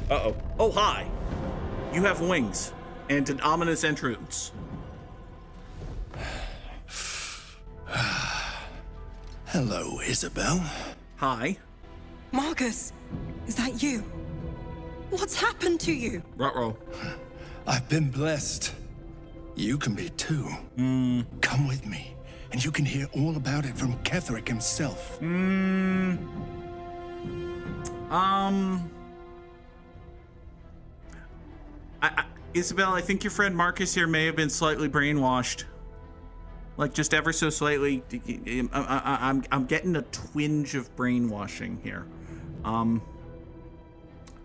Uh-oh. Oh, hi. You have wings and an ominous entrance. Hello, Isobel. Hi. Marcus, is that you? What's happened to you? Ruh-roh. I've been blessed. You can be too. Come with me, and you can hear all about it from Ketheric himself. Isobel, I think your friend Marcus here may have been slightly brainwashed. Like, just ever so slightly. I'm getting a twinge of brainwashing here.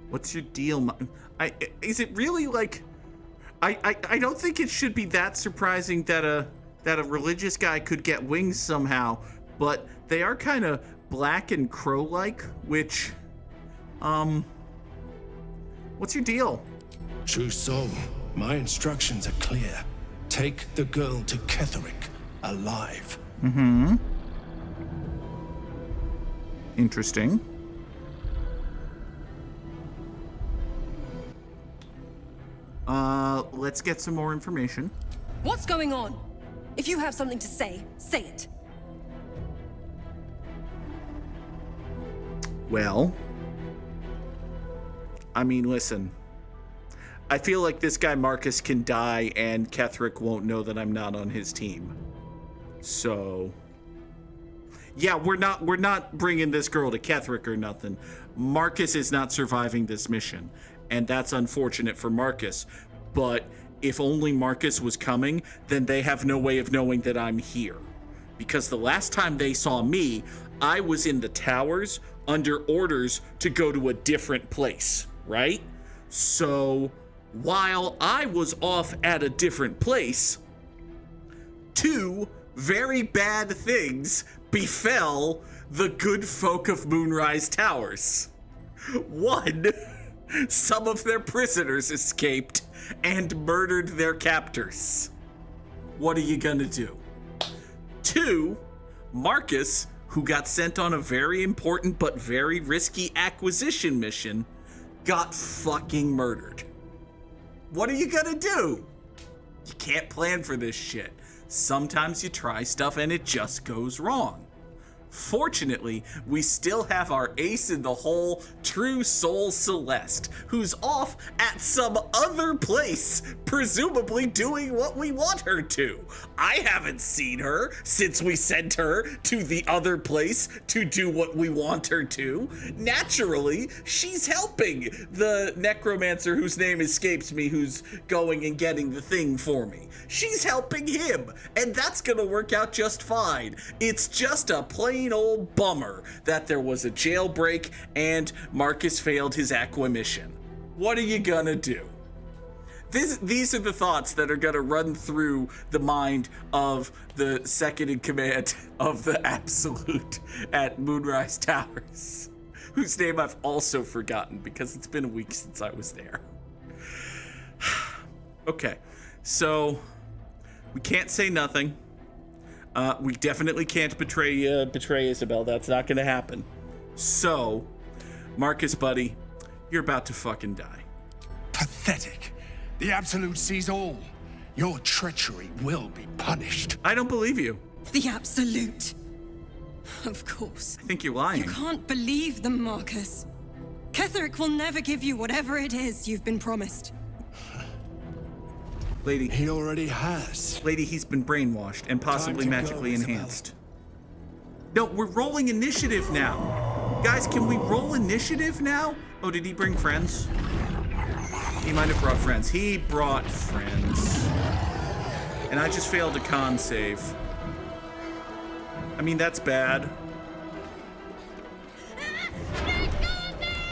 What's your deal? Is it really like... I don't think it should be that surprising that a religious guy could get wings somehow, but they are kind of black and crow-like, which... What's your deal? True soul, my instructions are clear. Take the girl to Ketheric, alive. Interesting. Let's get some more information. What's going on? If you have something to say, say it. Well, I mean, listen. I feel like this guy Marcus can die and Ketheric won't know that I'm not on his team. So, yeah, we're not bringing this girl to Ketheric or nothing. Marcus is not surviving this mission, and that's unfortunate for Marcus. But if only Marcus was coming, then they have no way of knowing that I'm here. Because the last time they saw me, I was in the towers under orders to go to a different place, right? So while I was off at a different place, two very bad things befell the good folk of Moonrise Towers. One, some of their prisoners escaped and murdered their captors. What are you gonna do? Two, Marcus, who got sent on a very important but very risky acquisition mission, got fucking murdered. What are you gonna do? You can't plan for this shit. Sometimes you try stuff and it just goes wrong. Fortunately, we still have our ace in the hole, True Soul Celeste, who's off at some other place, presumably doing what we want her to. I haven't seen her since we sent her to the other place to do what we want her to. Naturally, she's helping the necromancer whose name escapes me, who's going and getting the thing for me. She's helping him, and that's gonna work out just fine. It's just a plain old bummer that there was a jailbreak and Marcus failed his Aqua mission. What are you gonna do? These are the thoughts that are gonna run through the mind of the second in command of the Absolute at Moonrise Towers, whose name I've also forgotten because it's been a week since I was there. Okay, so we can't say nothing. We definitely can't betray Isobel. That's not gonna happen. So, Marcus, buddy, you're about to fucking die. Pathetic. The Absolute sees all. Your treachery will be punished. I don't believe you. The Absolute. Of course. I think you're lying. You can't believe them, Marcus. Ketheric will never give you whatever it is you've been promised. Lady. He already has. Lady, he's been brainwashed and possibly magically enhanced. No, we're rolling initiative now. Guys, can we roll initiative now? Oh, did he bring friends? He might have brought friends. He brought friends. And I just failed a con save. I mean, that's bad.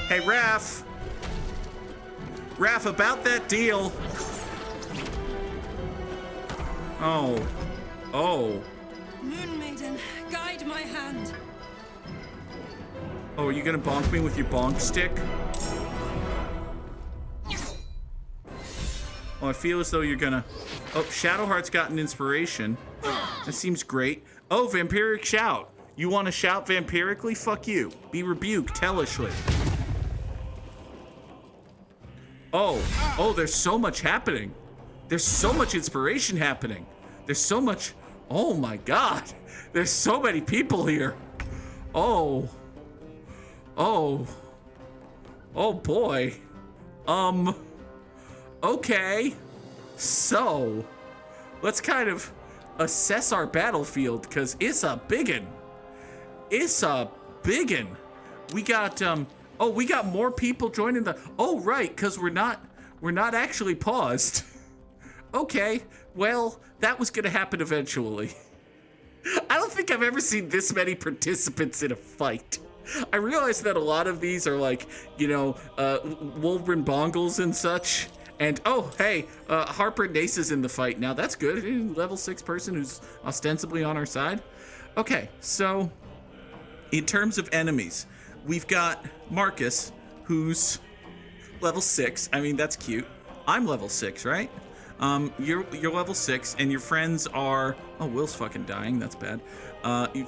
Hey, Raph. Raph, about that deal. Oh. Oh. Moon Maiden, guide my hand. Oh, are you gonna bonk me with your bonk stick? Oh, I feel as though you're gonna... Oh, Shadowheart's got an inspiration. That seems great. Oh, Vampiric Shout. You want to shout vampirically? Fuck you. Be rebuked, tellishly. Oh, there's so much happening. There's so much inspiration happening. There's so much, oh my God. There's so many people here. Oh boy. Okay. So, let's kind of assess our battlefield, because it's a biggin. It's a biggin. We got, we got more people joining the, oh right, because we're not actually paused. Okay, well, that was gonna happen eventually. I don't think I've ever seen this many participants in a fight. I realize that a lot of these are like, Wulbren Bongles and such. And, oh, hey, Harper Nace is in the fight now. That's good. Level 6 person who's ostensibly on our side. Okay, so in terms of enemies, we've got Marcus, who's level 6. I mean, that's cute. I'm level 6, right? You're level 6, and your friends are... Oh, Will's fucking dying. That's bad.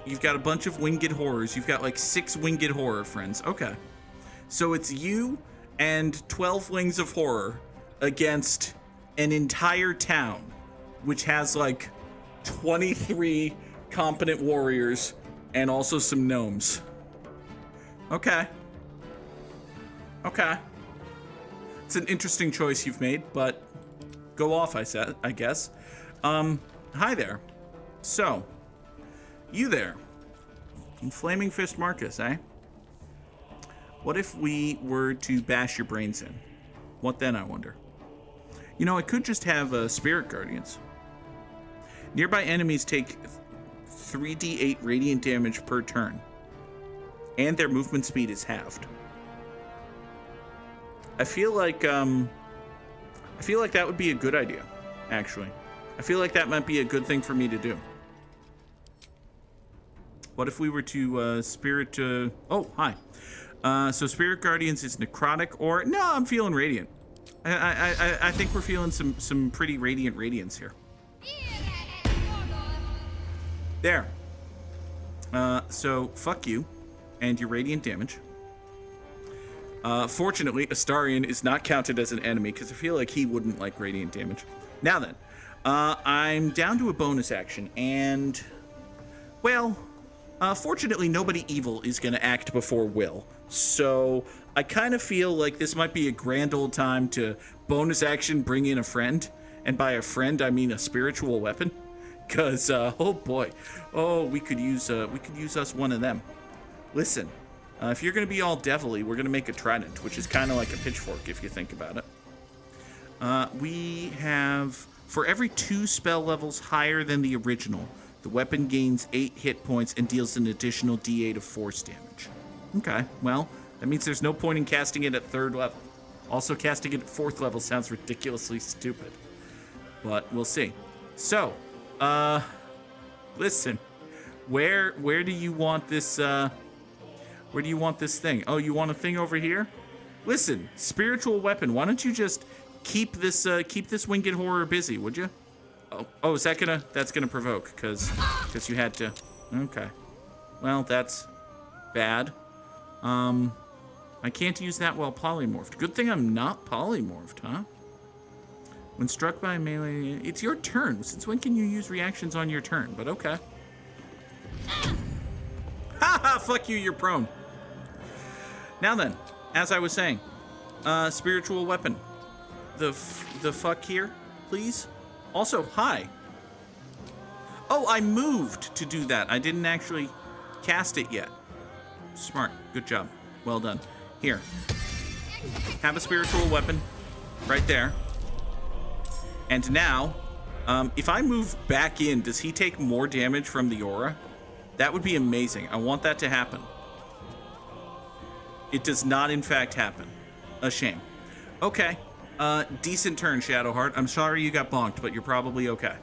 You've got a bunch of winged horrors. You've got like 6 winged horror friends. Okay. So it's you and 12 wings of horror against an entire town, which has like 23 competent warriors and also some gnomes. Okay. Okay. It's an interesting choice you've made, but go off, I guess. Hi there. So, you there. Flaming Fist Marcus, eh? What if we were to bash your brains in? What then, I wonder? You know, I could just have Spirit Guardians. Nearby enemies take 3d8 radiant damage per turn, and their movement speed is halved. I feel like that would be a good idea, actually. I feel like that might be a good thing for me to do. What if we were to Spirit... Oh, hi. So Spirit Guardians is necrotic, or... No, I'm feeling radiant. I think we're feeling some pretty radiant radiance here. There. So, fuck you and your radiant damage. Fortunately, Astarion is not counted as an enemy, because I feel like he wouldn't like radiant damage. Now then, I'm down to a bonus action, and... Well, fortunately, nobody evil is going to act before Will. So, I kind of feel like this might be a grand old time to bonus action bring in a friend. And by a friend, I mean a spiritual weapon. Because, oh boy. Oh, we could use us one of them. Listen, if you're going to be all devilly, we're going to make a trident, which is kind of like a pitchfork if you think about it. We have, for every 2 spell levels higher than the original, the weapon gains 8 hit points and deals an additional d8 of force damage. Okay, well, that means there's no point in casting it at 3rd level. Also, casting it at 4th level sounds ridiculously stupid. But we'll see. So, listen. Where do you want this, where do you want this thing? Oh, you want a thing over here? Listen, spiritual weapon, why don't you just keep this winged horror busy, would you? Oh, is that's gonna provoke, cause you had to, okay. Well, that's bad. I can't use that while polymorphed. Good thing I'm not polymorphed, huh? When struck by melee, it's your turn. Since when can you use reactions on your turn? But okay. Haha, fuck you, you're prone. Now then, as I was saying, spiritual weapon. The fuck here, please. Also, hi. Oh, I moved to do that. I didn't actually cast it yet. Smart, good job. Well done. Here. Have a spiritual weapon right there. And now, if I move back in, does he take more damage from the aura? That would be amazing. I want that to happen. It does not, in fact, happen. A shame. Okay. Decent turn, Shadowheart. I'm sorry you got bonked, but you're probably okay.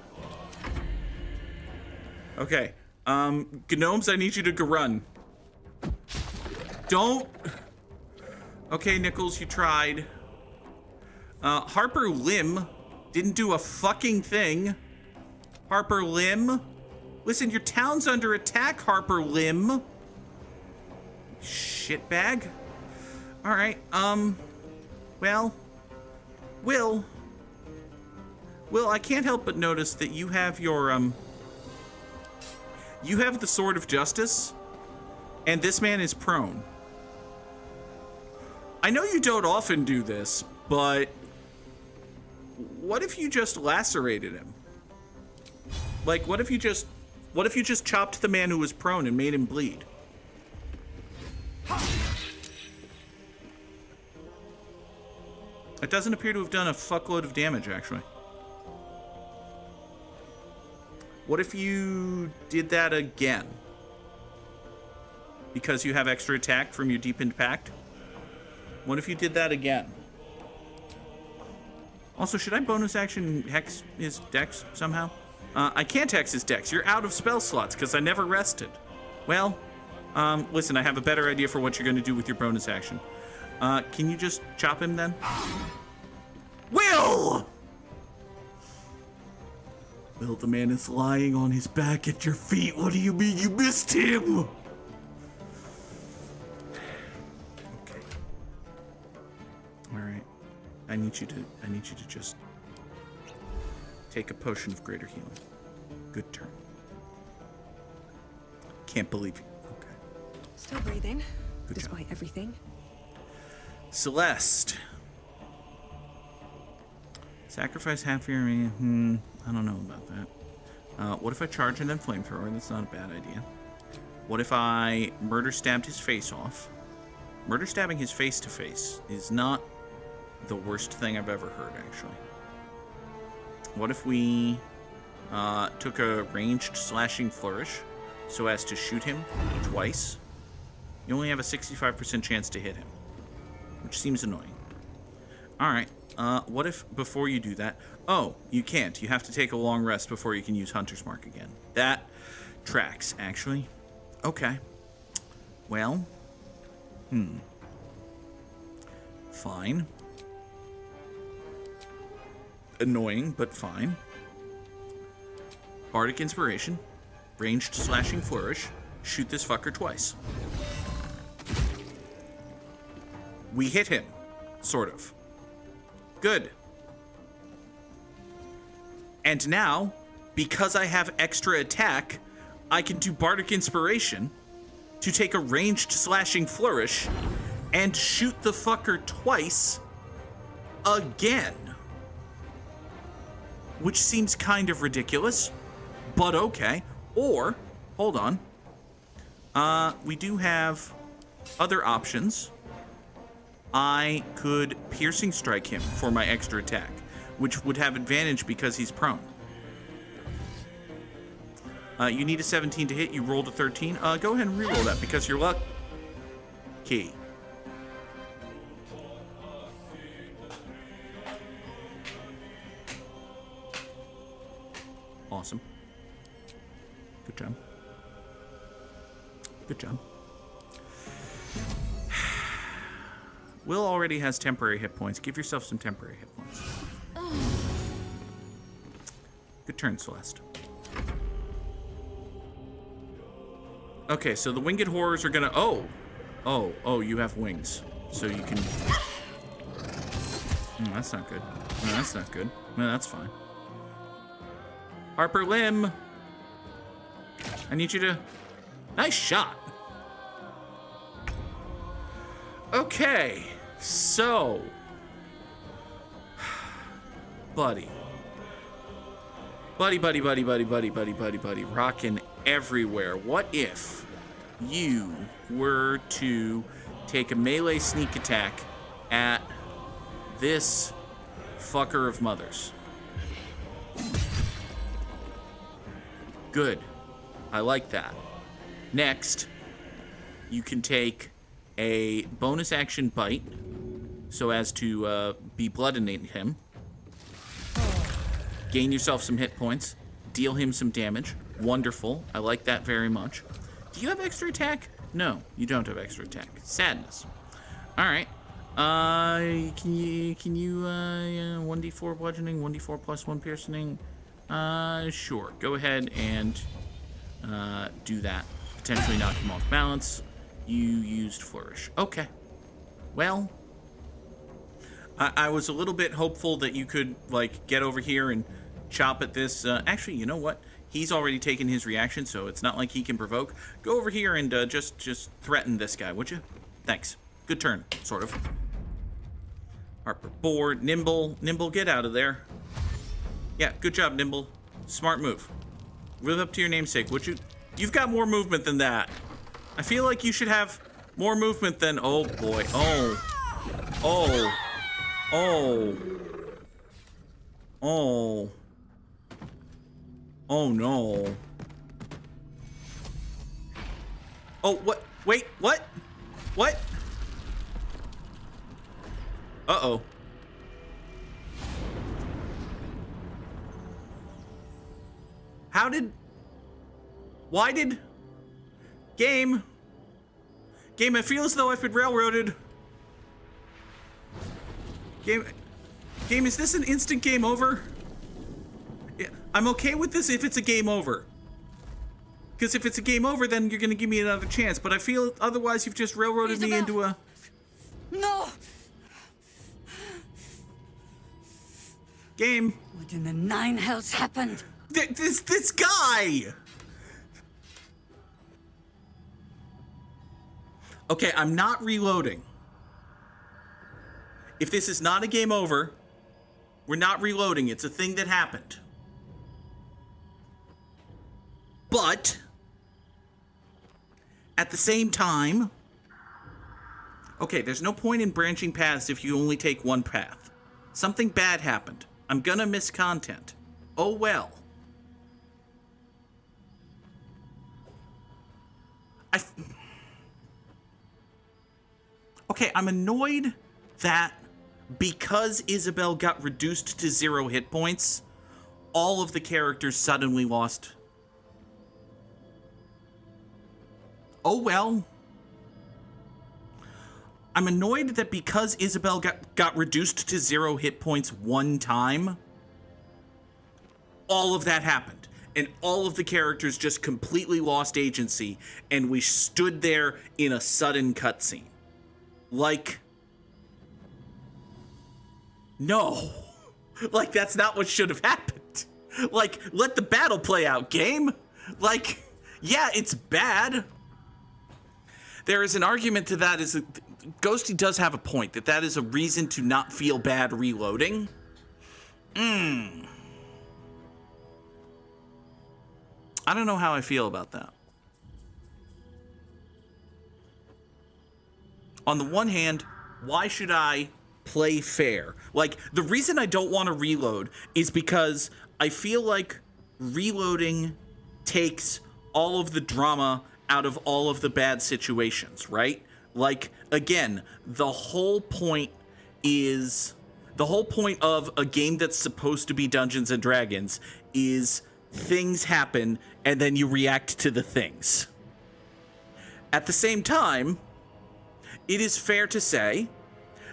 Okay. Gnomes, I need you to run. Don't... Okay, Nichols, you tried. Harper Lim didn't do a fucking thing. Harper Lim? Listen, your town's under attack, Harper Lim. Shitbag. Alright, well, Will, I can't help but notice that you have your, you have the Sword of Justice, and this man is prone. I know you don't often do this, but what if you just lacerated him? Like, what if you just chopped the man who was prone and made him bleed? It doesn't appear to have done a fuckload of damage, actually. What if you did that again? Because you have extra attack from your Deepened Pact? What if you did that again? Also, should I bonus action hex his dex somehow? I can't hex his dex. You're out of spell slots because I never rested. Well, listen, I have a better idea for what you're going to do with your bonus action. Can you just chop him then? Will! Will, the man is lying on his back at your feet. What do you mean you missed him? Okay. All right. I need you to just take a potion of greater healing. Good turn. Can't believe you. Okay. Still breathing, Good despite job. everything. Celeste. Sacrifice half your... I don't know about that. What if I charge and then flamethrower? That's not a bad idea. What if I murder stabbed his face off? Murder stabbing his face to face is not the worst thing I've ever heard, actually. What if we took a ranged slashing flourish so as to shoot him twice? You only have a 65% chance to hit him, which seems annoying. All right. What if before you do that... Oh, you can't. You have to take a long rest before you can use Hunter's Mark again. That tracks, actually. Okay. Well. Fine. Annoying, but fine. Bardic Inspiration. Ranged Slashing Flourish. Shoot this fucker twice. We hit him. Sort of. Good. And now, because I have extra attack, I can do Bardic Inspiration to take a ranged slashing flourish and shoot the fucker twice again. Which seems kind of ridiculous, but okay. Or, hold on. We do have other options. I could piercing strike him for my extra attack, which would have advantage because he's prone. You need a 17 to hit. You rolled a 13. Go ahead and reroll that because you're lucky. Awesome. Good job. Good job. Will already has temporary hit points. Give yourself some temporary hit points. Good turn, Celeste. Okay, so the winged horrors are gonna... Oh, you have wings. So you can... that's not good. No, that's not good. No, that's fine. Harper Lim! I need you to... Nice shot! Okay, so... Buddy, rockin' everywhere. What if you were to take a melee sneak attack at this fucker of mothers? Good. I like that. Next, you can take a bonus action bite so as to be bloodening him. Gain yourself some hit points. Deal him some damage. Wonderful. I like that very much. Do you have extra attack? No, you don't have extra attack. Sadness. All right. Can you 1d4 bludgeoning, 1d4 plus 1 piercing? Sure. Go ahead and do that. Potentially knock him off balance. You used flourish. Okay. Well, I was a little bit hopeful that you could, like, get over here and chop at this. Actually, you know what? He's already taken his reaction, so it's not like he can provoke. Go over here and just threaten this guy, would you? Thanks. Good turn, sort of. Harper board. Nimble. Nimble, get out of there. Yeah, good job, Nimble. Smart move. Live up to your namesake, would you? You've got more movement than that. I feel like you should have more movement than... Oh, boy. Oh. Oh. Oh. Oh. Oh, no. Oh, what? Wait, what? What? Uh-oh. How did... Why did... Game, I feel as though I've been railroaded. Game, is this an instant game over? Yeah, I'm okay with this if it's a game over. Because if it's a game over, then you're going to give me another chance. But I feel otherwise you've just railroaded me into a... No! Game. What in the nine hells happened? This guy! Okay, I'm not reloading. If this is not a game over, we're not reloading. It's a thing that happened. But, at the same time, okay, there's no point in branching paths if you only take one path. Something bad happened. I'm gonna miss content. Oh well. Okay, I'm annoyed that because Isobel got reduced to 0 hit points, all of the characters suddenly lost. Oh well. I'm annoyed that because Isobel got reduced to 0 hit points one time, all of that happened. And all of the characters just completely lost agency, and we stood there in a sudden cutscene. Like, no. Like, that's not what should have happened. Like, let the battle play out, game. Like, yeah, it's bad. There is an argument to that, is that Ghosty does have a point, that is a reason to not feel bad reloading. I don't know how I feel about that. On the one hand, why should I play fair? Like, the reason I don't want to reload is because I feel like reloading takes all of the drama out of all of the bad situations, right? Like, again, the whole point of a game that's supposed to be Dungeons and Dragons is things happen and then you react to the things. At the same time, it is fair to say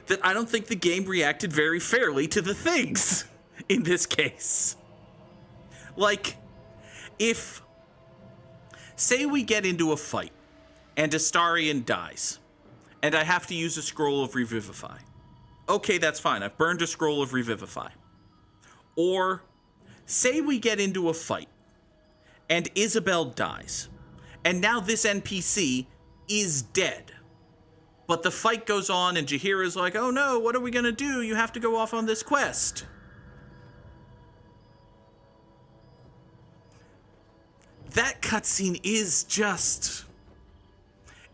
that I don't think the game reacted very fairly to the things in this case. Like, if, say we get into a fight and Astarion dies and I have to use a scroll of Revivify. Okay, that's fine. I've burned a scroll of Revivify. Or, say we get into a fight and Isobel dies and now this NPC is dead. But the fight goes on and Jaheira's like, oh no, what are we gonna do? You have to go off on this quest. That cutscene is just...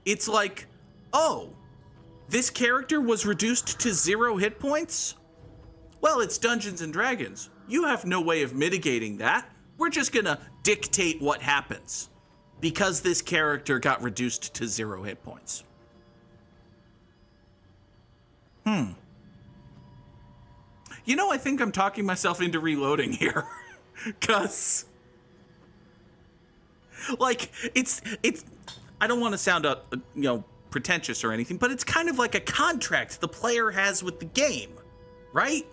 It's like, oh, this character was reduced to 0 hit points? Well, it's Dungeons and Dragons. You have no way of mitigating that. We're just gonna dictate what happens because this character got reduced to 0 hit points. You know, I think I'm talking myself into reloading here. 'Cause, like, it's I don't want to sound pretentious or anything, but it's kind of like a contract the player has with the game, right?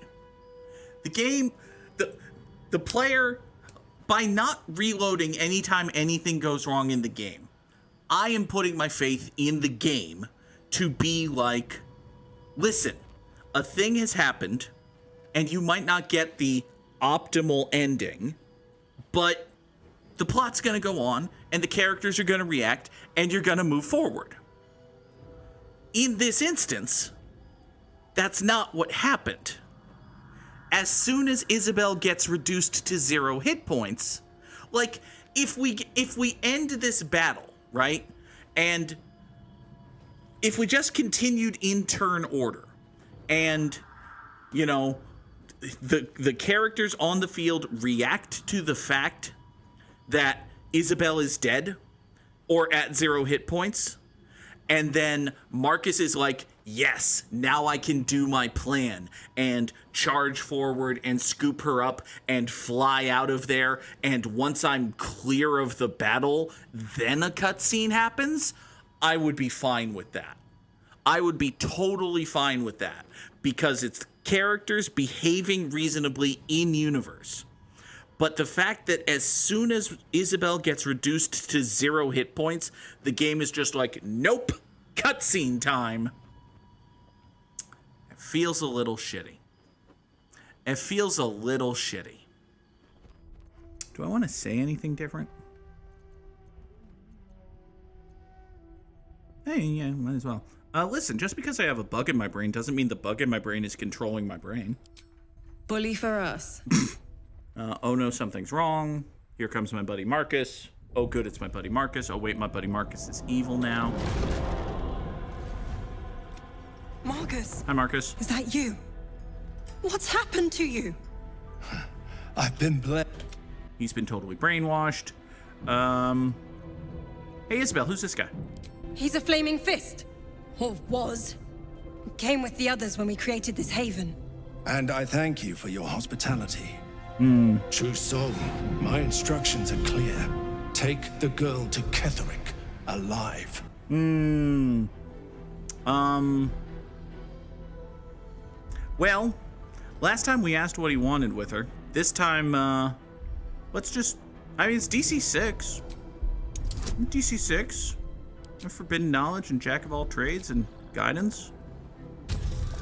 The game, the player, by not reloading anytime anything goes wrong in the game, I am putting my faith in the game to be like, listen, a thing has happened, and you might not get the optimal ending, but the plot's going to go on, and the characters are going to react, and you're going to move forward. In this instance, that's not what happened. As soon as Isobel gets reduced to 0 hit points, like, if we end this battle, right, and if we just continued in turn order, and, you know, the characters on the field react to the fact that Isobel is dead or at 0 hit points, and then Marcus is like, yes, now I can do my plan and charge forward and scoop her up and fly out of there, and once I'm clear of the battle, then a cutscene happens, I would be fine with that. I would be totally fine with that, because it's characters behaving reasonably in universe. But the fact that as soon as Isobel gets reduced to 0 hit points, the game is just like, nope, cutscene time. It feels a little shitty. It feels a little shitty. Do I want to say anything different? Hey, yeah, might as well. Listen, just because I have a bug in my brain doesn't mean the bug in my brain is controlling my brain. Bully for us. Oh no, something's wrong. Here comes my buddy Marcus. Oh good, it's my buddy Marcus. Oh wait, my buddy Marcus is evil now. Marcus. Hi, Marcus. Is that you? What's happened to you? I've been blessed. He's been totally brainwashed. Hey, Isobel, who's this guy? He's a flaming fist. Or was. Came with the others when we created this haven. And I thank you for your hospitality. True soul, my instructions are clear. Take the girl to Ketherick, alive. Well, last time we asked what he wanted with her. This time, let's just... I mean, it's DC 6. DC 6. Forbidden knowledge and jack of all trades and guidance.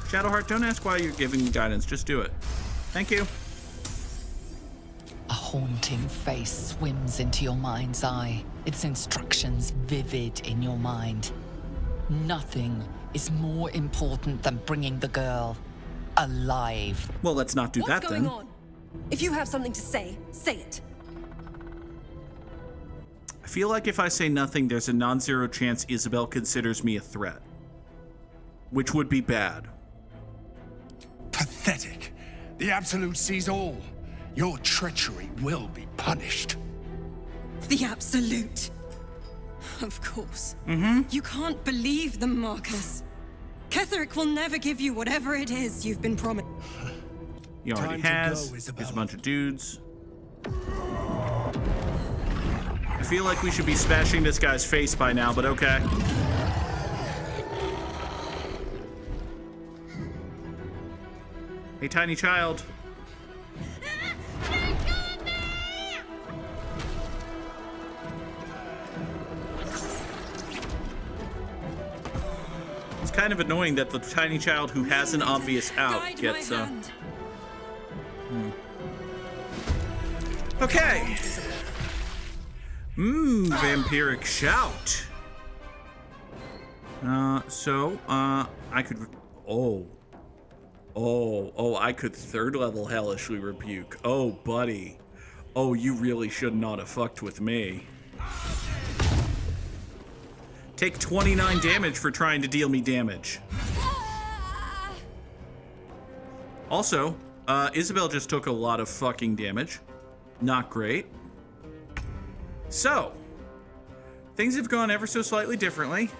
Shadowheart, don't ask why you're giving me guidance. Just do it. Thank you. A haunting face swims into your mind's eye, its instructions vivid in your mind. Nothing is more important than bringing the girl alive. Well, let's not do that then. What's going on? If you have something to say it. I feel like if I say nothing, there's a non-zero chance Isobel considers me a threat. Which would be bad. Pathetic. The Absolute sees all. Your treachery will be punished. The Absolute. Of course. You can't believe them, Marcus. Ketherick will never give you whatever it is you've been promised. He already Time to has. go, Isobel. There's a bunch of dudes. I feel like we should be smashing this guy's face by now, but okay. Hey, tiny child. It's kind of annoying that the tiny child who has an obvious out Guide gets, my hand. Okay. Vampiric shout. I could... I could 3rd level hellishly rebuke. Oh, buddy. Oh, you really should not have fucked with me. Take 29 damage for trying to deal me damage. Also, Isobel just took a lot of fucking damage. Not great. So, things have gone ever so slightly differently.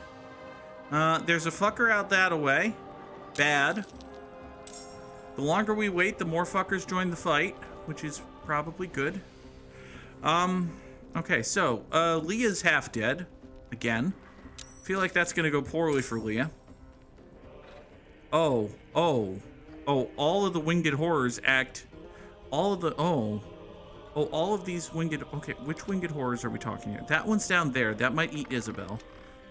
There's a fucker out that away. Bad. The longer we wait, the more fuckers join the fight, which is probably good. Okay, so, Leah's half dead. Again. Feel like that's gonna go poorly for Leah. Oh, all of the winged horrors act... all of these winged... Okay, which winged horrors are we talking about? That one's down there. That might eat Isobel.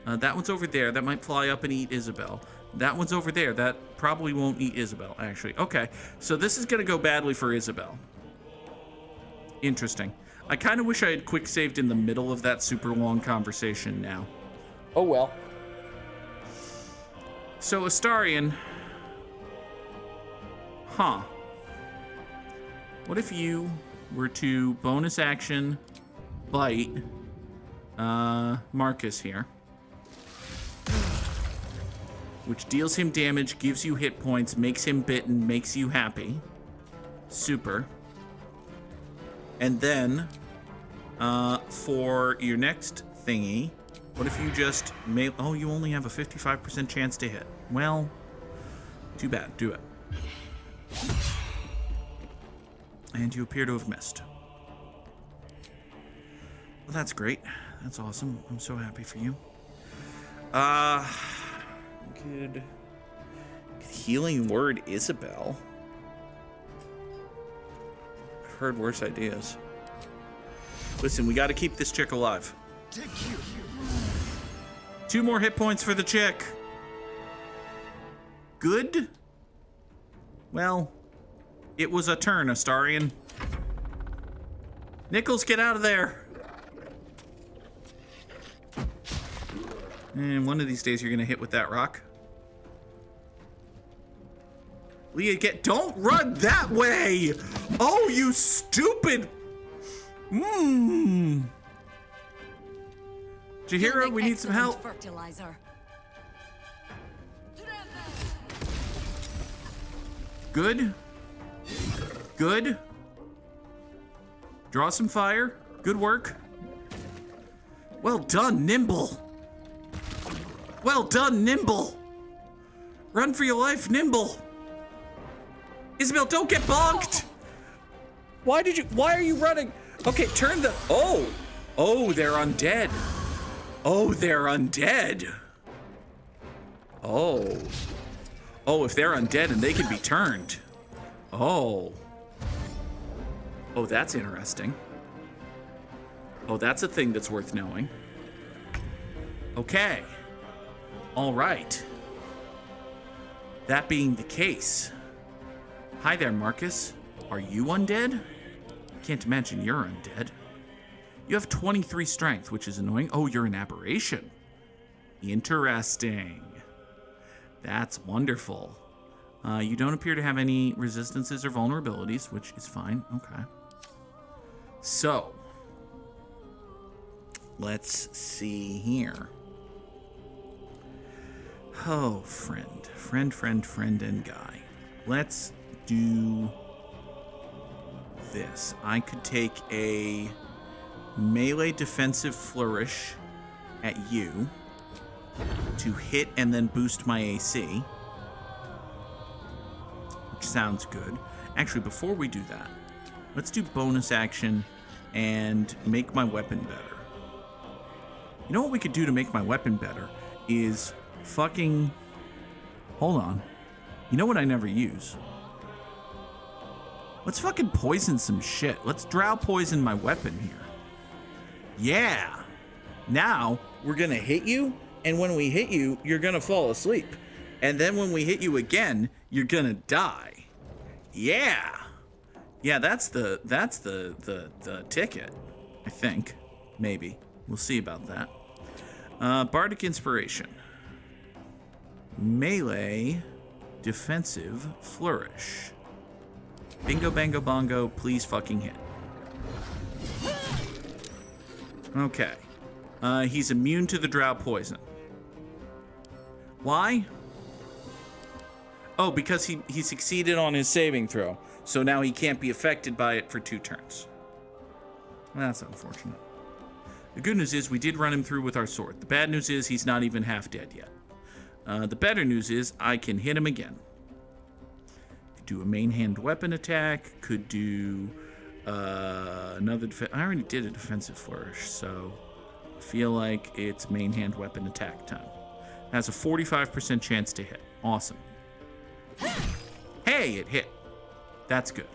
That one's over there. That might fly up and eat Isobel. That one's over there. That probably won't eat Isobel, actually. Okay, so this is going to go badly for Isobel. Interesting. I kind of wish I had quick saved in the middle of that super long conversation now. Oh well. So Astarion. Huh. What if you were to bonus action bite Marcus here? Which deals him damage, gives you hit points, makes him bitten, makes you happy. Super. And then, for your next thingy, what if you just made... Oh, you only have a 55% chance to hit. Well, too bad. Do it. And you appear to have missed. Well, that's great. That's awesome. I'm so happy for you. Could healing word Isobel. I've heard worse ideas. Listen, we got to keep this chick alive. 2 more hit points for the chick. Good? Well, it was a turn, Astarion. Nichols, get out of there. And one of these days you're gonna hit with that rock. Leah, don't run that way! Oh, you stupid! Jahira, we need some help. Fertilizer. Good. Good. Draw some fire. Good work. Well done, Nimble. Well done, Nimble. Run for your life, Nimble. Isobel, don't get bonked. Why are you running? Okay, turn the... Oh, they're undead. Oh, they're undead. Oh, if they're undead and they can be turned. Oh, that's interesting. Oh, that's a thing that's worth knowing. Okay. All right. That being the case. Hi there, Marcus. Are you undead? Can't imagine you're undead. You have 23 strength, which is annoying. Oh, you're an aberration. Interesting. That's wonderful. You don't appear to have any resistances or vulnerabilities, which is fine. Okay. So, let's see here. Oh, friend, and guy. Let's do this. I could take a melee defensive flourish at you to hit and then boost my AC, which sounds good. Actually, before we do that, let's do bonus action and make my weapon better. You know what we could do to make my weapon better is fucking... Hold on. You know what I never use? Let's fucking poison some shit. Let's drow poison my weapon here. Yeah. Now, we're gonna hit you, and when we hit you, you're gonna fall asleep. And then when we hit you again, you're gonna die. Yeah. Yeah, that's the ticket, I think. Maybe. We'll see about that. Bardic Inspiration. Melee defensive flourish. Bingo, bango, bongo, please fucking hit. Okay. He's immune to the drow poison. Why? Oh, because he succeeded on his saving throw. So now he can't be affected by it for 2 turns. That's unfortunate. The good news is we did run him through with our sword. The bad news is he's not even half dead yet. The better news is I can hit him again. Could do a main hand weapon attack. Could do another... I already did a defensive flourish, so I feel like it's main hand weapon attack time. Has a 45% chance to hit. Awesome. Hey, it hit. That's good.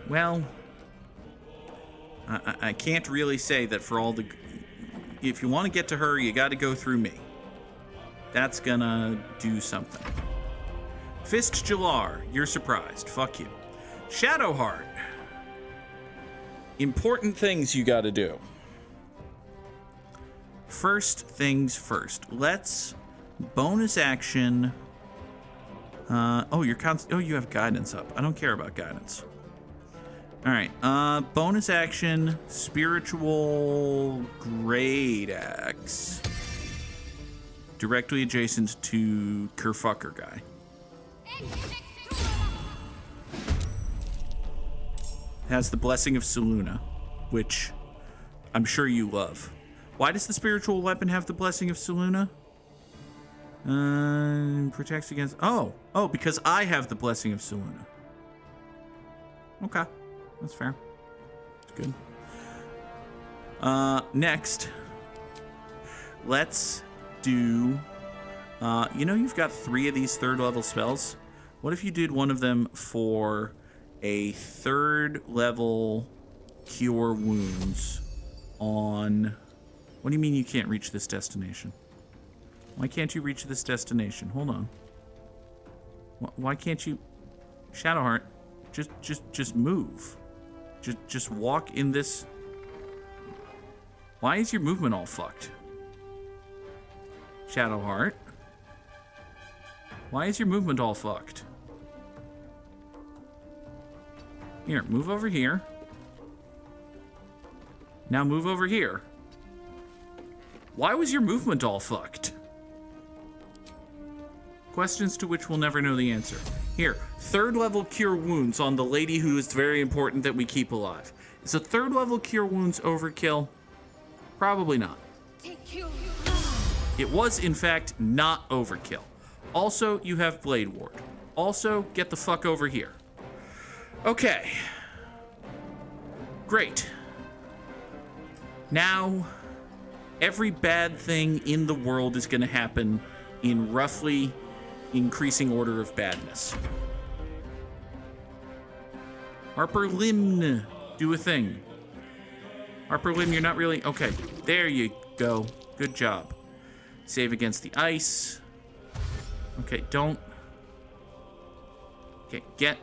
Well, I can't really say that for all the... If you want to get to her, you got to go through me. That's gonna do something. Fist Jalar, you're surprised. Fuck you. Shadowheart. Important things you gotta do. First things first. Let's bonus action. Oh, you have guidance up. I don't care about guidance. All right. Bonus action, spiritual great axe. Directly adjacent to Kerfucker guy. Has the blessing of Selûne, which I'm sure you love. Why does the spiritual weapon have the blessing of Selûne? Protects against... Oh, because I have the blessing of Selûne. Okay, that's fair. That's good. Next, let's do... you've got 3 of these 3rd level spells. What if you did one of them for a 3rd level cure wounds on... What do you mean you can't reach this destination? Why can't you reach this destination? Hold on. Why can't you... Shadowheart, just move. Just walk in this... Why is your movement all fucked? Shadowheart? Why is your movement all fucked? Here, move over here. Now move over here. Why was your movement all fucked? Questions to which we'll never know the answer. Here, 3rd level cure wounds on the lady who is very important that we keep alive. Is a 3rd level cure wounds overkill? Probably not. It was, in fact, not overkill. Also, you have Blade Ward. Also, get the fuck over here. Okay. Great. Now, every bad thing in the world is going to happen in roughly increasing order of badness. Harper Limn, do a thing. Harper Limn, you're not really... Okay, there you go. Good job. Save against the ice. Okay, don't... Okay, get...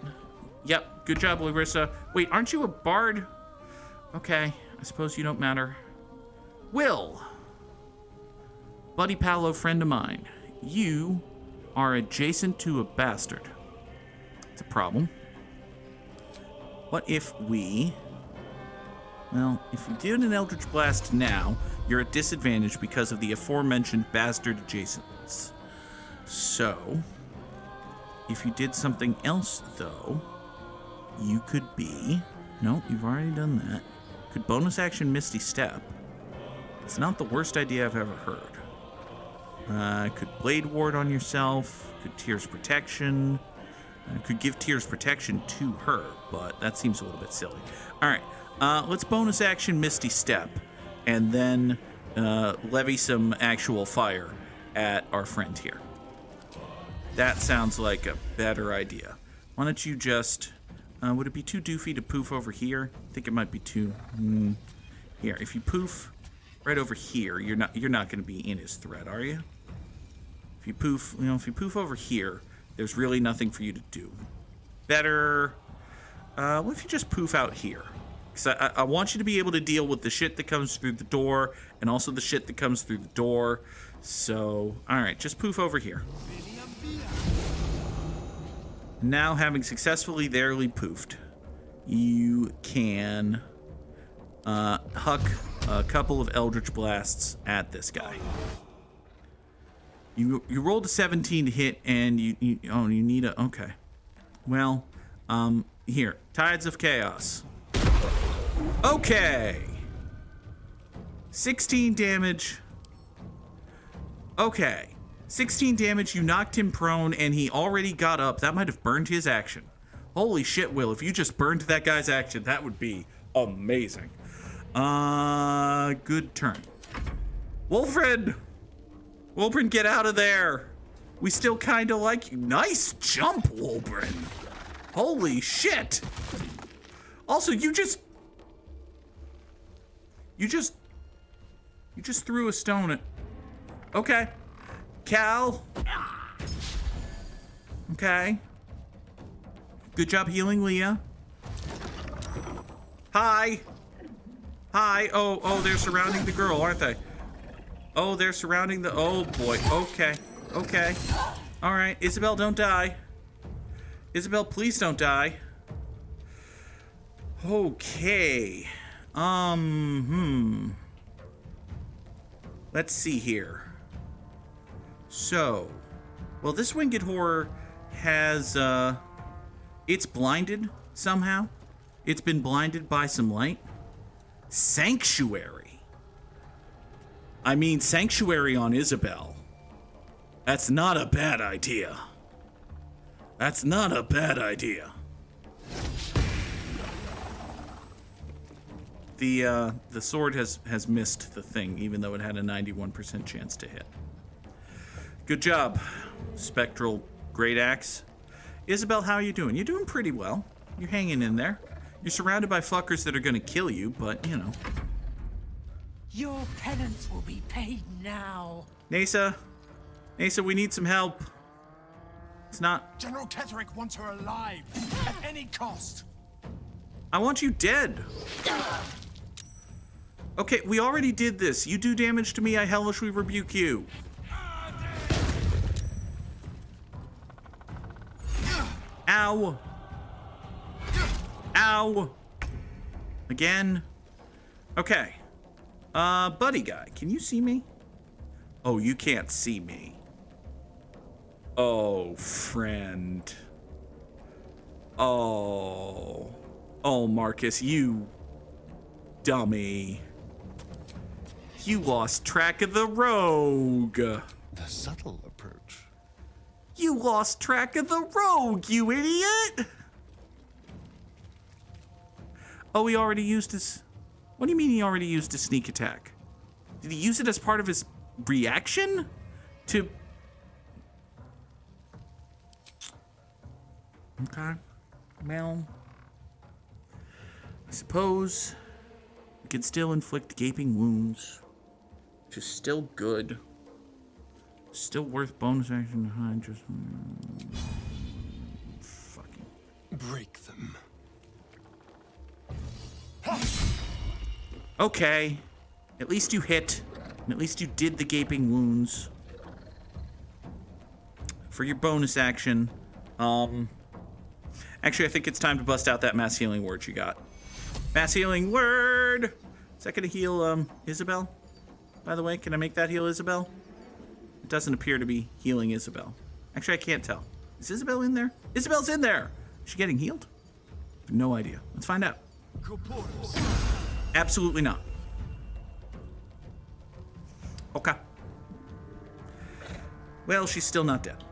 Yep, good job, Larissa. Wait, aren't you a bard? Okay, I suppose you don't matter. Will. Buddy Paolo, friend of mine. You are adjacent to a bastard. It's a problem. What if we... Well, if you did an Eldritch Blast now, you're at disadvantage because of the aforementioned bastard adjacents. So, if you did something else, though, you could be... No, you've already done that. Could bonus action Misty Step. It's not the worst idea I've ever heard. Could Blade Ward on yourself. Could Tears Protection. Could give Tears Protection to her, but that seems a little bit silly. Alright, let's bonus action Misty Step, and then levy some actual fire at our friend here. That sounds like a better idea. Why don't you just... would it be too doofy to poof over here? I think it might be too... Here, if you poof right over here, you're not going to be in his threat, are you? If you poof over here, there's really nothing for you to do. Better... what if you just poof out here? Because I want you to be able to deal with the shit that comes through the door, and also the shit that comes through the door. So, alright, just poof over here. Now, having successfully therely poofed, you can huck a couple of Eldritch Blasts at this guy. You rolled a 17 to hit, and you need a... Okay. Well, here. Tides of Chaos. Okay. 16 damage. Okay. 16 damage, you knocked him prone, and he already got up. That might have burned his action. Holy shit, Will. If you just burned that guy's action, that would be amazing. Good turn. Wulbren! Wulbren, get out of there! We still kind of like you. Nice jump, Wulbren! Holy shit! Also, you just threw a stone at... Okay. Cal. Okay. Good job healing Leah. Hi. Hi. Oh, they're surrounding the girl, aren't they? Oh, they're surrounding the... Oh, boy. Okay. Okay. All right. Isobel, don't die. Isobel, please don't die. Okay. Let's see here. So, well, this winged horror has, it's blinded somehow. It's been blinded by some light. Sanctuary. I mean, Sanctuary on Isobel. That's not a bad idea. That's not a bad idea. The sword has missed the thing, even though it had a 91% chance to hit. Good job, Spectral Great Axe. Isobel, how are you doing? You're doing pretty well. You're hanging in there. You're surrounded by fuckers that are gonna kill you, but, you know. Your penance will be paid now. Nasa, we need some help. It's not... General Ketherick wants her alive, at any cost. I want you dead. Okay, we already did this. You do damage to me, I hellishly rebuke you. Ow. Ow. Again. Okay. Buddy guy, can you see me? Oh, you can't see me. Oh, friend. Oh. Oh, Marcus, you dummy. You lost track of the rogue. The subtle approach. You lost track of the rogue, you idiot! Oh, he already used his... What do you mean he already used his sneak attack? Did he use it as part of his reaction to... Okay. Well... I suppose we could still inflict gaping wounds, which is still good. Still worth bonus action behind just... Fucking... Break them. Okay. At least you hit. And at least you did the gaping wounds. For your bonus action, actually, I think it's time to bust out that mass healing word you got. Mass healing word! Is that gonna heal, Isobel? By the way, can I make that heal Isobel? It doesn't appear to be healing Isobel. Actually, I can't tell. Is Isobel in there? Isobel's in there! Is she getting healed? No idea. Let's find out. Absolutely not. Okay. Well, she's still not dead.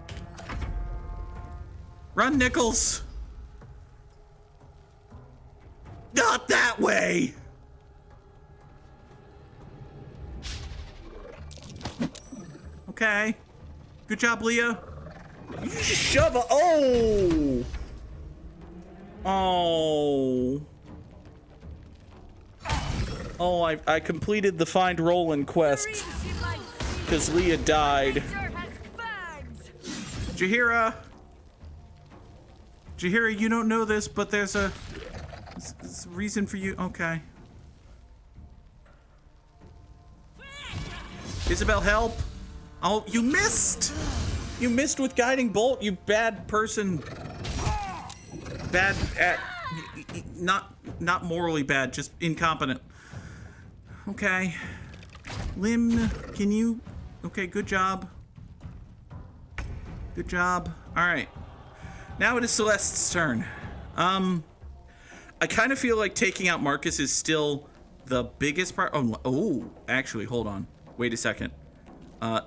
Run, Nichols! Not that way! Okay. Good job, Leah. You just shove a... Oh! Oh. Oh, I completed the Find Roland quest. Because Leah died. Jaheira! Jaheira, you don't know this, but there's a reason for you. Okay. Isobel, help! Oh, you missed! You missed with Guiding Bolt, you bad person. Bad at... Not morally bad, just incompetent. Okay. Lim, can you... Okay, good job. Good job. Alright. Now it is Celeste's turn. I kind of feel like taking out Marcus is still the biggest part. Oh, actually, hold on. Wait a second.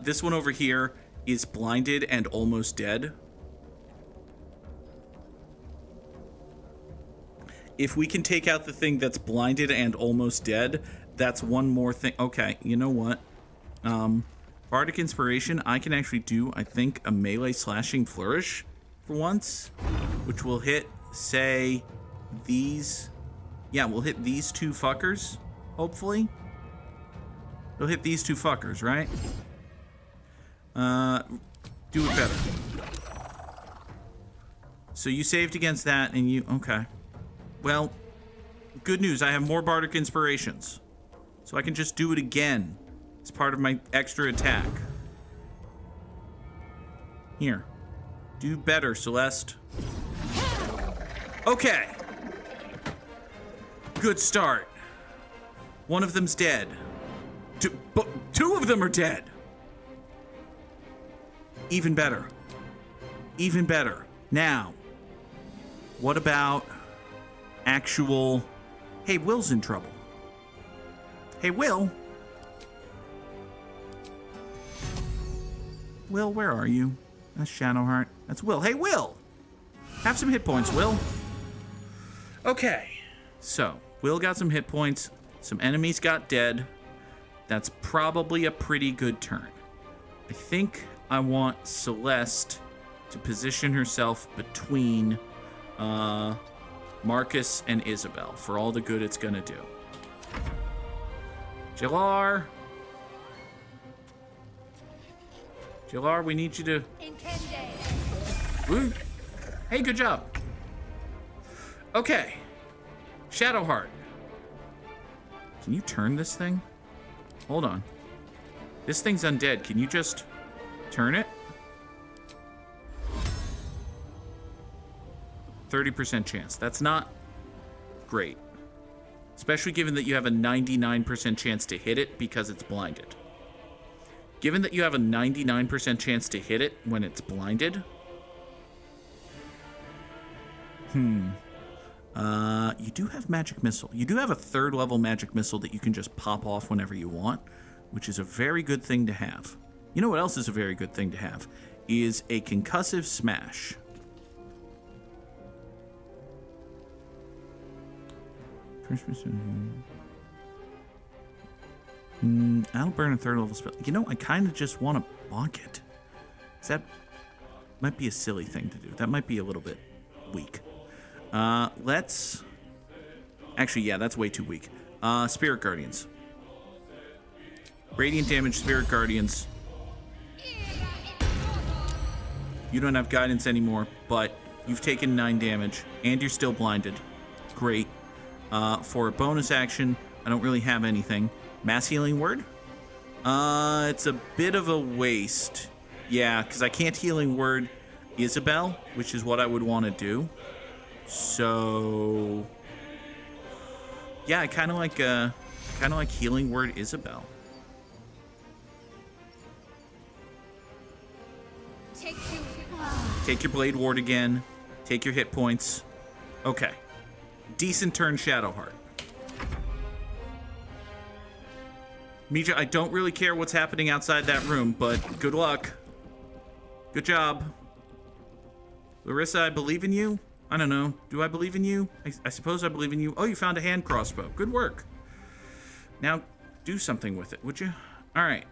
This one over here is blinded and almost dead. If we can take out the thing that's blinded and almost dead, that's one more thing. Okay, you know what? Bardic Inspiration, I can actually do, I think, a melee slashing flourish for once, which will hit, say, these. Yeah, we'll hit these two fuckers, hopefully. We'll hit these two fuckers, right? Do it better. So you saved against that, and you... Okay. Well, good news. I have more Bardic Inspirations. So I can just do it again as part of my extra attack. Here. Do better, Celeste. Okay. Good start. One of them's dead. Two of them are dead. Even better. Even better. Now, what about actual... Hey, Will's in trouble. Hey, Will. Will, where are you? That's Shadowheart. That's Will. Hey, Will! Have some hit points, Will. Okay. So, Will got some hit points. Some enemies got dead. That's probably a pretty good turn. I think I want Celeste to position herself between Marcus and Isobel for all the good it's gonna do. Jalar! Jalar, we need you to... In 10 days. Woo. Hey, good job. Okay. Shadowheart. Can you turn this thing? Hold on. This thing's undead. Can you just turn it? 30% chance. That's not great. Especially given that you have a 99% chance to hit it because it's blinded. Given that you have a 99% chance to hit it when it's blinded. You do have Magic Missile. You do have a 3rd level Magic Missile that you can just pop off whenever you want, which is a very good thing to have. You know what else is a very good thing to have? Is a Concussive Smash. I'll burn a 3rd level spell. You know, I kind of just want to bonk it. That might be a silly thing to do. That might be a little bit weak. Let's... Actually, yeah, that's way too weak. Spirit Guardians. Radiant damage, Spirit Guardians. You don't have guidance anymore, but you've taken 9 damage, and you're still blinded. Great. For a bonus action, I don't really have anything. Mass Healing Word? It's a bit of a waste. Yeah, because I can't Healing Word Isobel, which is what I would want to do. So... Yeah, I kind of like Healing Word Isobel. Take your Blade Ward again. Take your hit points. Okay. Decent turn, Shadowheart. Mija, I don't really care what's happening outside that room, but good luck. Good job. Larissa, I believe in you. I don't know. Do I believe in you? I suppose I believe in you. Oh, you found a hand crossbow. Good work. Now, do something with it, would you? All right.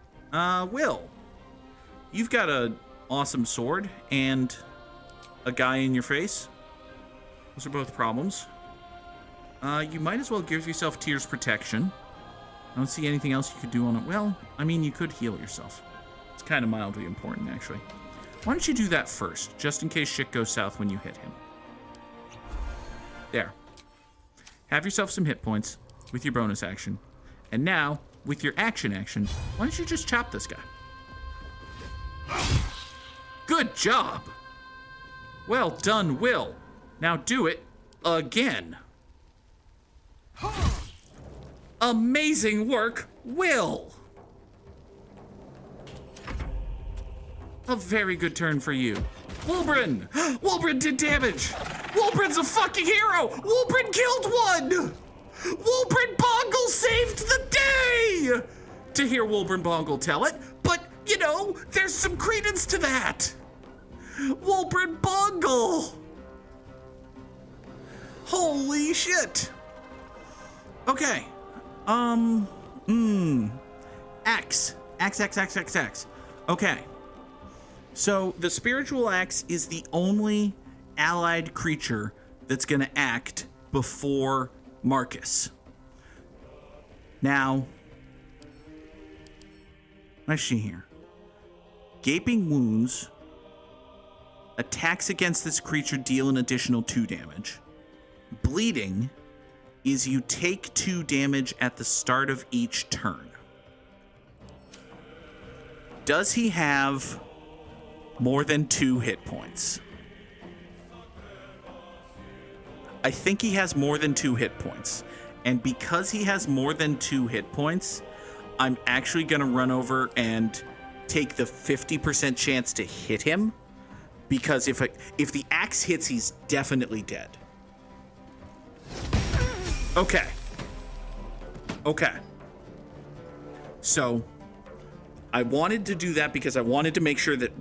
Will. You've got an awesome sword and a guy in your face. Those are both problems. You might as well give yourself Tears Protection. I don't see anything else you could do on it. Well, I mean, you could heal yourself. It's kind of mildly important, actually. Why don't you do that first, just in case shit goes south when you hit him. There. Have yourself some hit points with your bonus action. And now, with your action, why don't you just chop this guy? Good job! Well done, Will. Now do it again. Amazing work, Will! A very good turn for you. Wulbren! Wulbren did damage! Wulbren's a fucking hero! Wulbren killed one! Wulbren Bongle saved the day! To hear Wulbren Bongle tell it, but, you know, there's some credence to that! Wulbren Bongle! Holy shit! Okay. Axe. Axe. Okay. So, the Spiritual Axe is the only allied creature that's gonna act before Marcus. Now, what's she here? Gaping wounds. Attacks against this creature deal an additional 2 damage. Bleeding is you take 2 damage at the start of each turn. Does he have more than 2 hit points? I think he has more than 2 hit points. And because he has more than 2 hit points, I'm actually going to run over and take the 50% chance to hit him. Because if the axe hits, he's definitely dead. Okay. Okay. So, I wanted to do that because I wanted to make sure that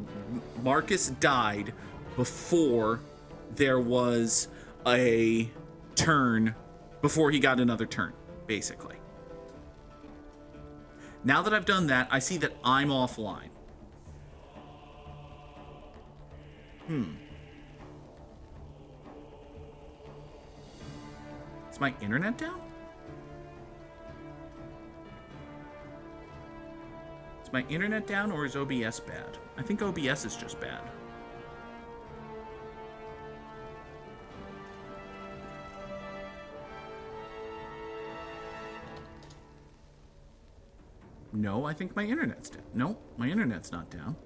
Marcus died before there was a turn, before he got another turn, basically. Now that I've done that, I see that I'm offline. Is my internet down? Is my internet down or is OBS bad? I think OBS is just bad. No, I think my internet's down. No, my internet's not down.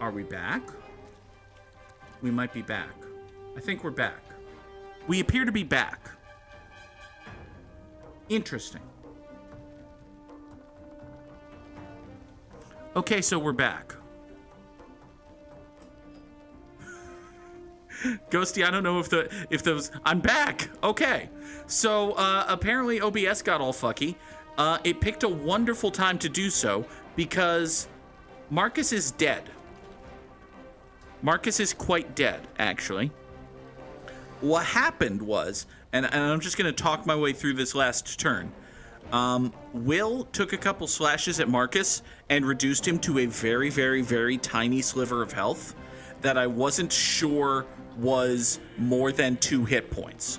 Are we back? We might be back. I think we're back. We appear to be back. Interesting. Okay, so we're back. Ghosty, I don't know if those... I'm back! Okay. So, apparently OBS got all fucky. It picked a wonderful time to do so because Marcus is dead. Marcus is quite dead, actually. What happened was, and I'm just going to talk my way through this last turn. Will took a couple slashes at Marcus and reduced him to a very, very, very tiny sliver of health that I wasn't sure was more than 2 hit points.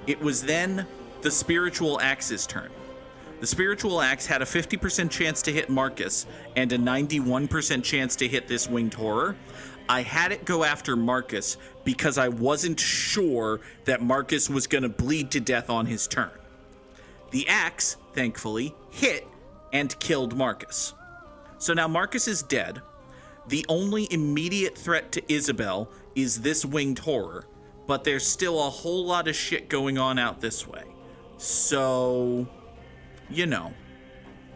It was then the Spiritual Axe's turn. The Spiritual Axe had a 50% chance to hit Marcus and a 91% chance to hit this Winged Horror. I had it go after Marcus because I wasn't sure that Marcus was going to bleed to death on his turn. The axe, thankfully, hit and killed Marcus. So now Marcus is dead. The only immediate threat to Isobel is this Winged Horror, but there's still a whole lot of shit going on out this way. So, you know,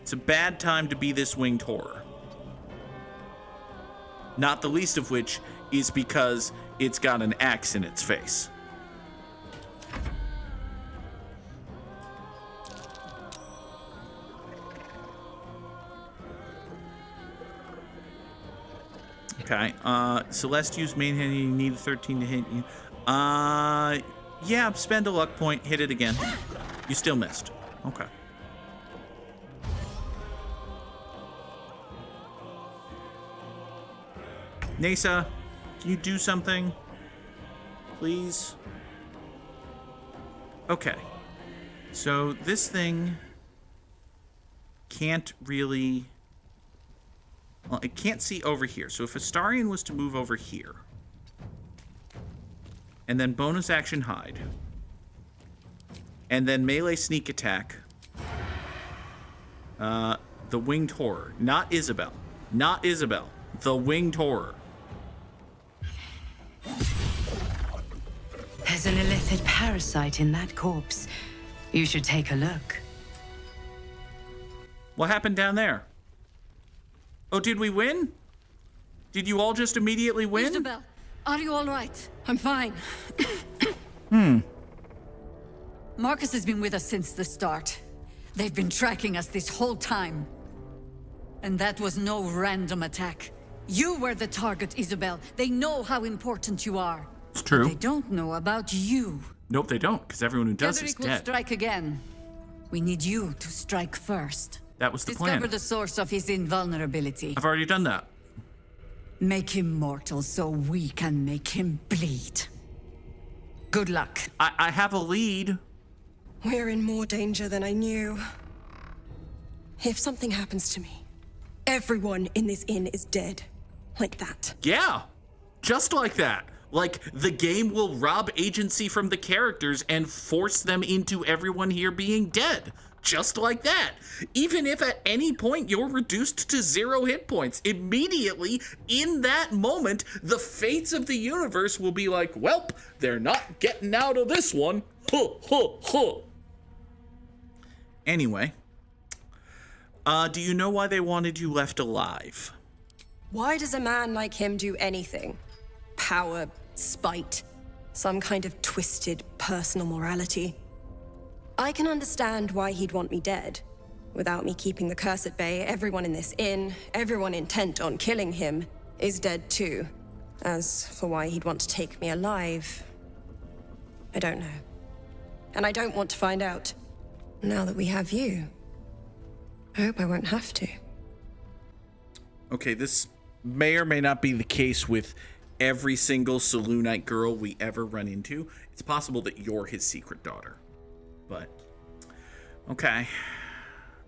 it's a bad time to be this Winged Horror. Not the least of which is because it's got an axe in its face. Okay, Celeste used main hand, you need 13 to hit you. Yeah, spend a luck point, hit it again. You still missed. Okay. Nasa, can you do something? Please? Okay. So this thing can't really... Well, it can't see over here. So if Astarion was to move over here, and then bonus action hide, and then melee sneak attack, the Winged Horror, not Isobel, not Isobel, the Winged Horror. There's an illithid parasite in that corpse. You should take a look. What happened down there? Oh, did we win? Did you all just immediately win? Isobel, are you all right? I'm fine. Marcus has been with us since the start. They've been tracking us this whole time. And that was no random attack. You were the target, Isobel. They know how important you are. It's true. But they don't know about you. Nope, they don't, because everyone who does is Ketheric will dead. strike again. We need you to strike first. That was the plan. Discover the source of his invulnerability. I've already done that. Make him mortal so we can make him bleed. Good luck. I have a lead. We're in more danger than I knew. If something happens to me, everyone in this inn is dead. Like that. Yeah, just like that. Like, the game will rob agency from the characters and force them into everyone here being dead. Just like that. Even if at any point you're reduced to 0 hit points, immediately, in that moment, the fates of the universe will be like, welp, they're not getting out of this one. Huh, huh, huh. Anyway, do you know why they wanted you left alive? Why does a man like him do anything? Power, spite, some kind of twisted personal morality. I can understand why he'd want me dead. Without me keeping the curse at bay, everyone in this inn, everyone intent on killing him, is dead too. As for why he'd want to take me alive, I don't know. And I don't want to find out. Now that we have you, I hope I won't have to. Okay, this may or may not be the case with every single Saloonite girl we ever run into. It's possible that you're his secret daughter. But, okay.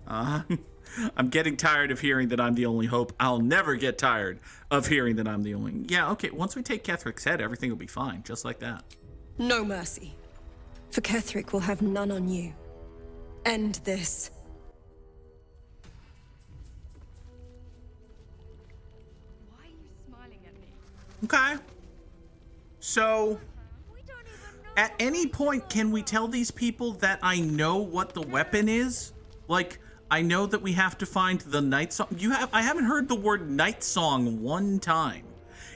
I'm getting tired of hearing that I'm the only hope. I'll never get tired of hearing that I'm the only... Yeah, okay, once we take Kethric's head, everything will be fine, just like that. No mercy. For Ketheric will have none on you. End this. Okay. So, at any point, can we tell these people that I know what the weapon is? Like, I know that we have to find the night song. I haven't heard the word night song one time.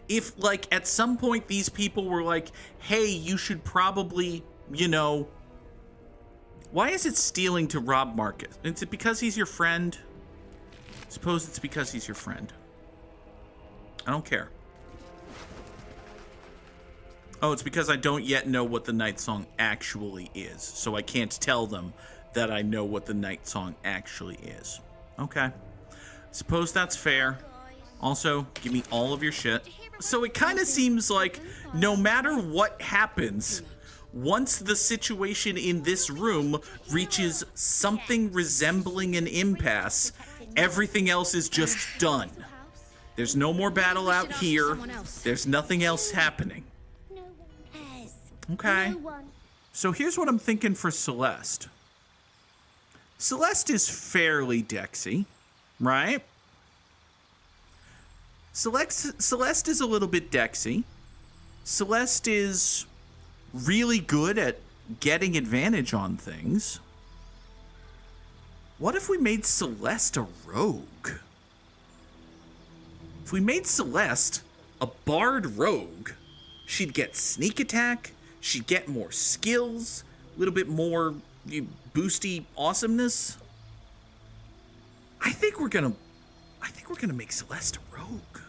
If, like, at some point these people were like, hey, you should probably, you know... Why is it stealing to rob Marcus? Is it because he's your friend? Suppose it's because he's your friend. I don't care. Oh, it's because I don't yet know what the night song actually is. So I can't tell them that I know what the night song actually is. Okay. Suppose that's fair. Also, give me all of your shit. So it kind of seems like no matter what happens, once the situation in this room reaches something resembling an impasse, everything else is just done. There's no more battle out here. There's nothing else happening. Okay. So here's what I'm thinking for Celeste. Celeste is fairly Dexy, right? Celeste is a little bit Dexy. Celeste is really good at getting advantage on things. What if we made Celeste a rogue? If we made Celeste a bard rogue, she'd get sneak attack, she'd get more skills, a little bit more boosty awesomeness. I think we're gonna make Celeste a rogue.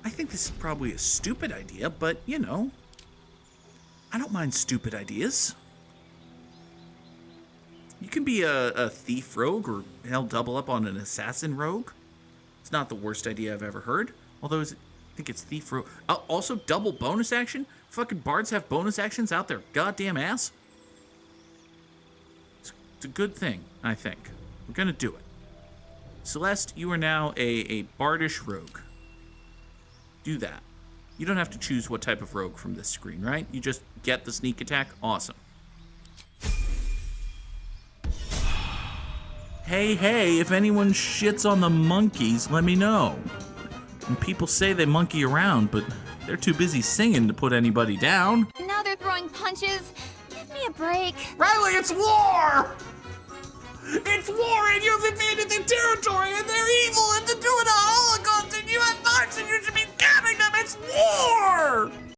I think this is probably a stupid idea, but you know, I don't mind stupid ideas. You can be a thief rogue, or hell, double up on an assassin rogue. It's not the worst idea I've ever heard. Although I think it's thief rogue. Also, double bonus action. Fucking bards have bonus actions out their goddamn ass. It's a good thing, I think. We're gonna do it. Celeste, you are now a bardish rogue. Do that. You don't have to choose what type of rogue from this screen, right? You just get the sneak attack. Awesome. Hey, if anyone shits on the monkeys, let me know. And people say they monkey around, but they're too busy singing to put anybody down. Now they're throwing punches. Give me a break. Riley, it's war! It's war, and you've invaded their territory, and they're evil, and they're doing a holocaust, and you have knives, and you should be stabbing them. It's war!